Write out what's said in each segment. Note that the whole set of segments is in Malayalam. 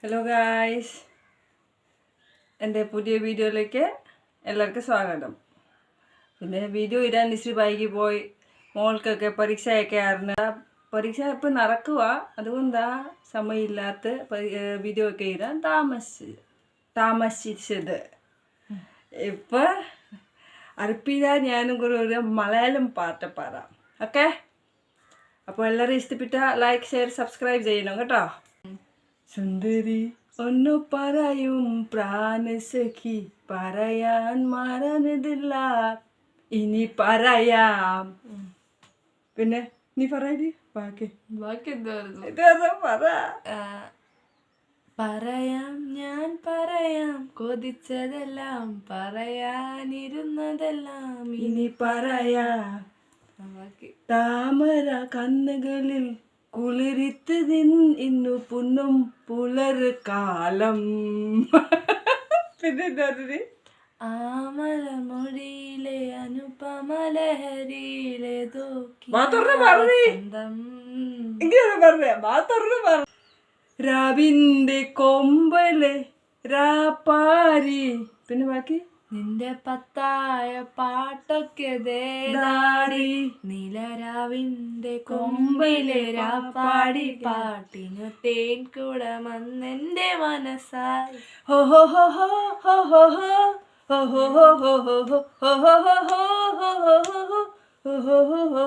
ഹലോ ഗായ്സ്, എൻ്റെ പുതിയ വീഡിയോയിലേക്ക് എല്ലാവർക്കും സ്വാഗതം. പിന്നെ വീഡിയോ ഇടാൻ ഇച്ചിരി വൈകി പോയി. മോൾക്കൊക്കെ പരീക്ഷയൊക്കെ ആയിരുന്നു. പരീക്ഷ ഇപ്പം നടക്കുക, അതുകൊണ്ടാ സമയമില്ലാത്ത വീഡിയോ ഒക്കെ ഇടാൻ താമസിച്ചത്. ഇപ്പം അർപ്പിത ഞാനും കൂടെ ഒരു മലയാളം പാട്ട് പാടാം. ഓക്കെ, അപ്പോൾ എല്ലാവരും ഇഷ്ടപ്പെട്ട ലൈക്ക്, ഷെയർ, സബ്സ്ക്രൈബ് ചെയ്യണം കേട്ടോ. സുന്ദരി ഒന്നു പറയും പ്രാണസഖി, പറയാൻ മറന്നതില്ല, ഇനി പറയാം. പിന്നെ നീ പറയടി, ബാക്കി എന്താ പറ. പറയാം, ഞാൻ പറയാം, കൊതിച്ചതെല്ലാം പറയാനിരുന്നതെല്ലാം ഇനി പറയാം. താമര കണ്ണുകളിൽ കുളിരിത്തതിൻ ഇന്നു പുന്നും പുലര് കാലം. പിന്നെ ആമലമൊഴിയിലെ അനുപമലഹരിയിലെ രാവിന്റെ കൊമ്പലെ രാപ്പാരി. പിന്നെ ബാക്കി നിന്റെ പത്തായ പാട്ടൊക്കെ ദേദാടി, നിലരാവിന്റെ കൊമ്പിലെ രാപ്പാടി, പാട്ടിനു തേൻ കുടമെന്റെ മനസ്സായി. ഹോ ഹോ ഹോ ഹോ ഹോ ഹോ ഹോ ഹോ ഹോ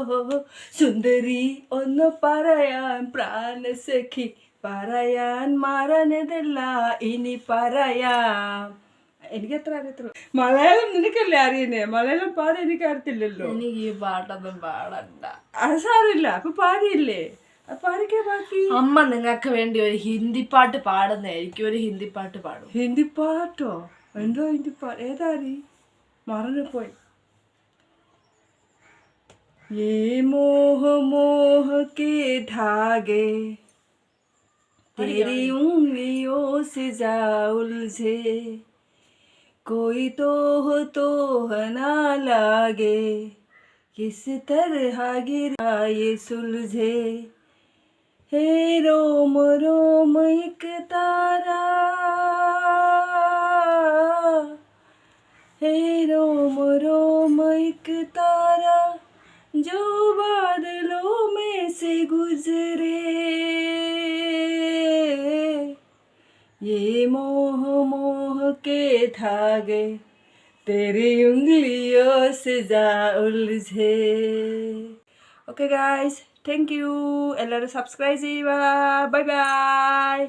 ഹോ ഹോ. സുന്ദരി ഒന്ന് പറയാൻ പ്രാണസഖി, പറയാൻ മറന്നതല്ല, ഇനി പറയാം. എനിക്കത്ര അറിയത്തുള്ളൂ. മലയാളം നിനക്കല്ലേ അറിയുന്നേ, മലയാളം പാടാൻ എനിക്ക് അറിയത്തില്ലല്ലോ. എനിക്ക് ഈ പാട്ടൊന്നും പാടണ്ട. അത് സാറില്ല, അപ്പൊ പാടിയില്ലേ, പാടിക്കേ ബാക്കി. അമ്മ നിങ്ങൾക്ക് വേണ്ടി ഒരു ഹിന്ദി പാട്ട് പാടുന്നതായിരിക്കും. ഒരു ഹിന്ദി പാട്ട് പാടും. ഹിന്ദി പാട്ടോ? എന്തോ ഹിന്ദി പാട്ട്? ഏതാടി, മറന്നുപോയി. ये मोह मोह के धागे तेरी उंगलियों से जा उलझे, कोई तो ना लागे, किस तरह गिरा ये सुलझे. हे रोम रोम एक तारा, हे रोम रोम एक तारा, जो बादलों में से गुजरे. ये मोह मोह के धागे तेरी उंगलियों से जा उलझे. Okay guys, thank you. എല്ലാവരും സബ്സ്ക്രൈബ് ചെയ്യുക. Bye bye.